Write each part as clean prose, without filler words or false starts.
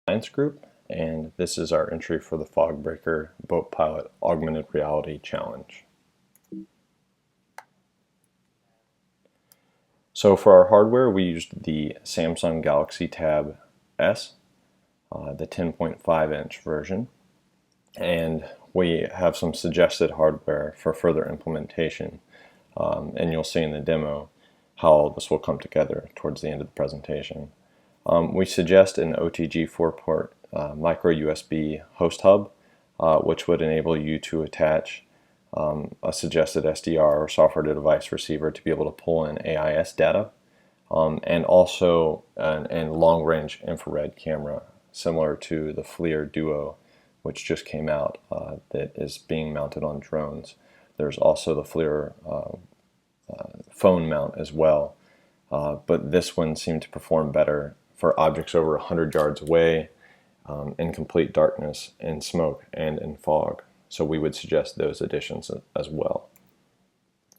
Alliance group, and this is our entry for the Fog Breaker Boat Pilot Augmented Reality Challenge. So for our hardware, we used the Samsung Galaxy Tab S, the 10.5-inch version, and we have some suggested hardware for further implementation, and you'll see in the demo how this will come together towards the end of the presentation. We suggest an OTG 4-port micro USB host hub, which would enable you to attach a suggested SDR or software to device receiver to be able to pull in AIS data, and also a long-range infrared camera similar to the FLIR Duo, which just came out, that is being mounted on drones. There's also the FLIR phone mount as well, but this one seemed to perform better for objects over 100 yards away, in complete darkness, in smoke, and in fog. So we would suggest those additions as well.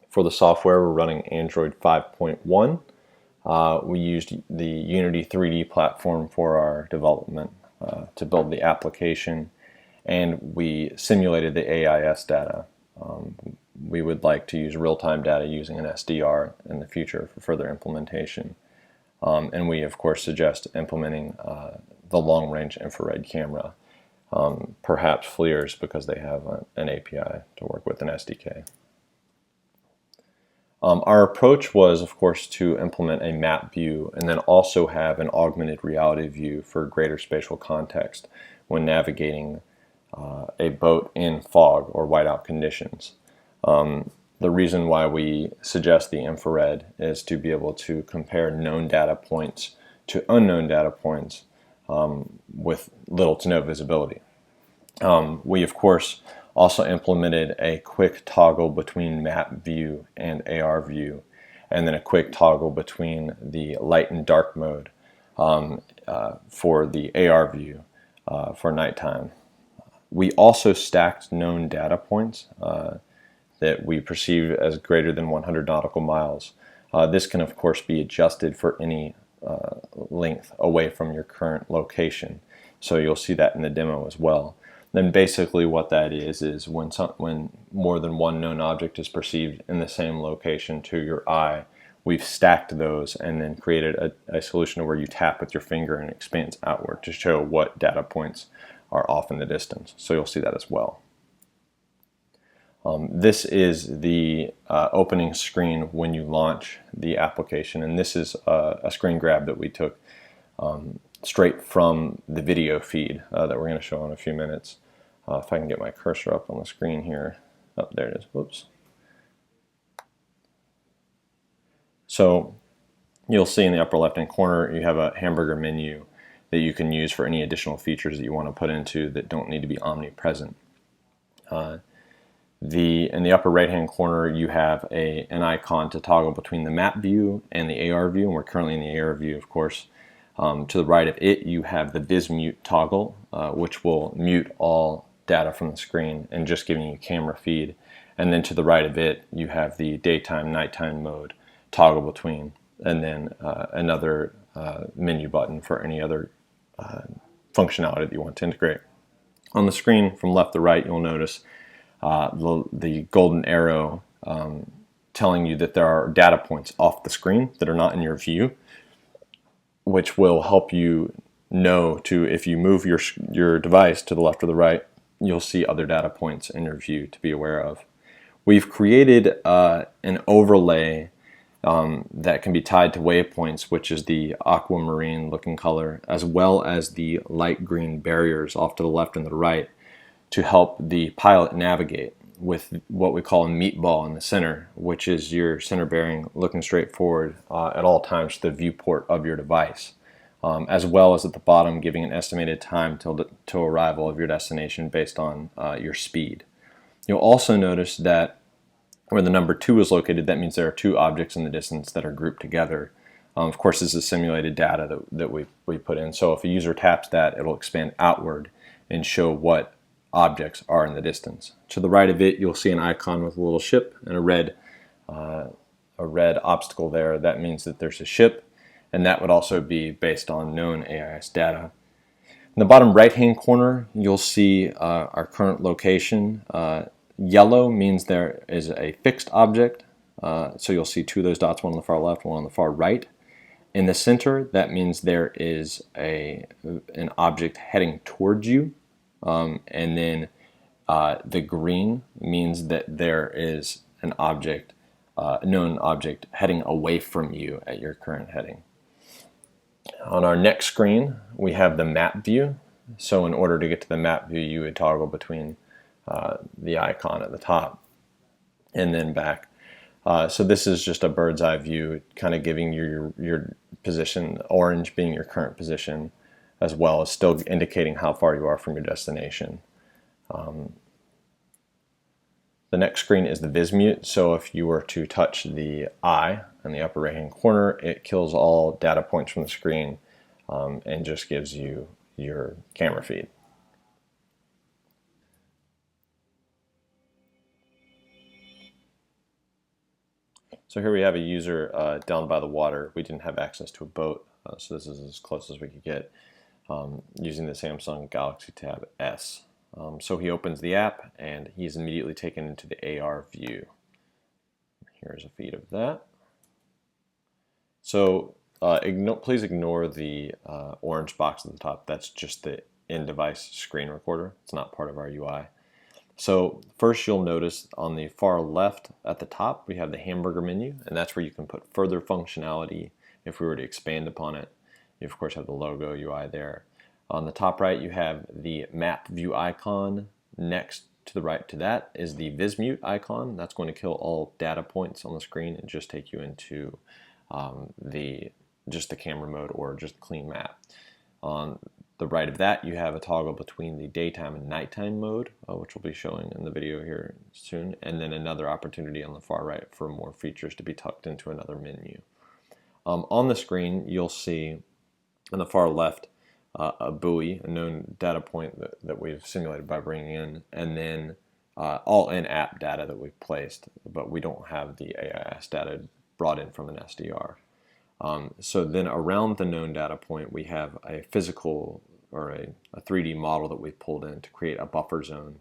For the software, we're running Android 5.1. We used the Unity 3D platform for our development to build the application, and we simulated the AIS data. We would like to use real-time data using an SDR in the future for further implementation. And we, of course, suggest implementing the long-range infrared camera, perhaps FLIR's, because they have an API to work with an SDK. Our approach was, of course, to implement a map view and then also have an augmented reality view for greater spatial context when navigating a boat in fog or whiteout conditions. The reason why we suggest the infrared is to be able to compare known data points to unknown data points with little to no visibility. We, of course, also implemented a quick toggle between map view and AR view, and then a quick toggle between the light and dark mode for the AR view for nighttime. We also stacked known data points that we perceive as greater than 100 nautical miles. This can, of course, be adjusted for any length away from your current location. So you'll see that in the demo as well. Then basically what that is when more than one known object is perceived in the same location to your eye, we've stacked those and then created a solution where you tap with your finger and it expands outward to show what data points are off in the distance. So you'll see that as well. This is the opening screen when you launch the application, and this is a screen grab that we took straight from the video feed that we're going to show in a few minutes. If I can get my cursor up on the screen here. Oh, there it is. Whoops. So you'll see in the upper left-hand corner you have a hamburger menu that you can use for any additional features that you want to put into that don't need to be omnipresent. In the upper right-hand corner, you have an icon to toggle between the map view and the AR view, and we're currently in the AR view, of course. To the right of it, you have the Viz Mute toggle, which will mute all data from the screen and just giving you camera feed. And then to the right of it, you have the daytime, nighttime mode toggle between, and then another menu button for any other functionality that you want to integrate. On the screen from left to right, you'll notice the golden arrow telling you that there are data points off the screen that are not in your view, which will help you know if you move your device to the left or the right, you'll see other data points in your view to be aware of. We've created an overlay that can be tied to waypoints, which is the aquamarine looking color, as well as the light green barriers off to the left and the right, to help the pilot navigate with what we call a meatball in the center, which is your center bearing looking straight forward at all times to the viewport of your device, as well as at the bottom giving an estimated time till arrival of your destination based on your speed. You'll also notice that where the number 2 is located, that means there are 2 objects in the distance that are grouped together. Of course, this is simulated data that we put in, so if a user taps that, it'll expand outward and show what objects are in the distance. To the right of it, you'll see an icon with a little ship and a red obstacle there. That means that there's a ship, and that would also be based on known AIS data. In the bottom right-hand corner, you'll see our current location. Yellow means there is a fixed object, so you'll see two of those dots, one on the far left, one on the far right. In the center, that means there is an object heading towards you, and then the green means that there is an object, a known object, heading away from you at your current heading. On our next screen, we have the map view. So in order to get to the map view, you would toggle between the icon at the top and then back. So this is just a bird's eye view, kind of giving you your position, orange being your current position, as well as still indicating how far you are from your destination. The next screen is the viz mute. So if you were to touch the eye in the upper right hand corner, it kills all data points from the screen and just gives you your camera feed. So here we have a user down by the water. We didn't have access to a boat, so this is as close as we could get using the Samsung Galaxy Tab S. So he opens the app and he's immediately taken into the AR view. Here's a feed of that. So please ignore the orange box at the top. That's just the in-device screen recorder. It's not part of our UI. So first you'll notice on the far left at the top we have the hamburger menu, and that's where you can put further functionality if we were to expand upon it. You of course have the logo UI there. On the top right you have the map view icon. Next to the right to that is the viz mute icon. That's going to kill all data points on the screen and just take you into just the camera mode or just clean map. On the right of that you have a toggle between the daytime and nighttime mode, which we'll be showing in the video here soon, and then another opportunity on the far right for more features to be tucked into another menu. On the screen you'll see on the far left a buoy, a known data point that we've simulated by bringing in, and then all in-app data that we've placed, but we don't have the AIS data brought in from an SDR. So then around the known data point we have a physical or a 3D model that we've pulled in to create a buffer zone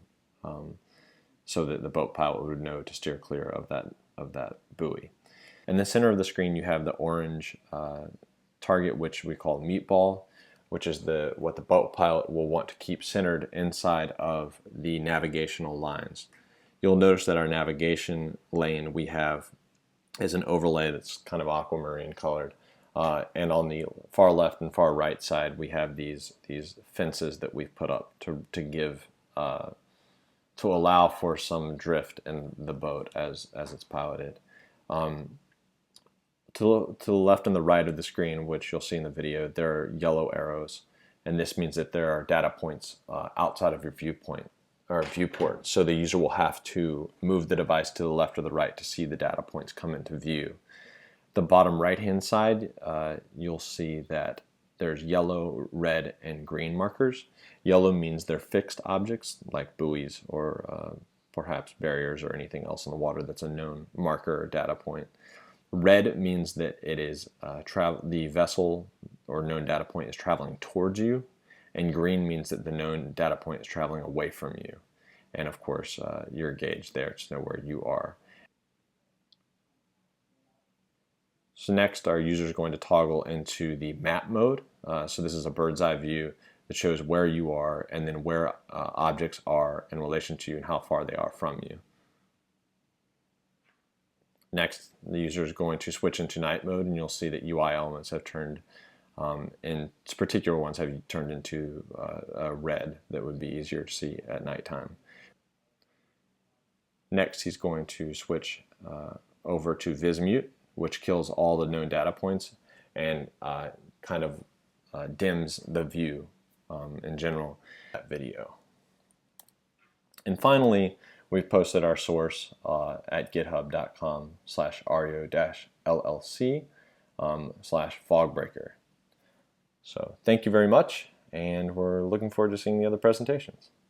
so that the boat pilot would know to steer clear of that buoy. In the center of the screen you have the orange target, which we call meatball, which is what the boat pilot will want to keep centered inside of the navigational lines. You'll notice that our navigation lane we have is an overlay that's kind of aquamarine colored. And on the far left and far right side, we have these fences that we've put up to allow for some drift in the boat as it's piloted. To the left and the right of the screen, which you'll see in the video, there are yellow arrows, and this means that there are data points outside of your viewpoint or viewport. So the user will have to move the device to the left or the right to see the data points come into view. The bottom right-hand side, you'll see that there's yellow, red, and green markers. Yellow means they're fixed objects like buoys or perhaps barriers or anything else in the water that's a known marker or data point. Red means that it is the vessel or known data point is traveling towards you, and green means that the known data point is traveling away from you. And of course, you're gauged there to know where you are. So next, our user is going to toggle into the map mode. So this is a bird's eye view that shows where you are and then where objects are in relation to you and how far they are from you. Next, the user is going to switch into night mode, and you'll see that UI elements have turned, and particular ones have turned into red that would be easier to see at nighttime. Next, he's going to switch over to viz mute, which kills all the known data points and kind of dims the view in general that video. And finally, we've posted our source at github.com/ario-llc/fogbreaker. So thank you very much, and we're looking forward to seeing the other presentations.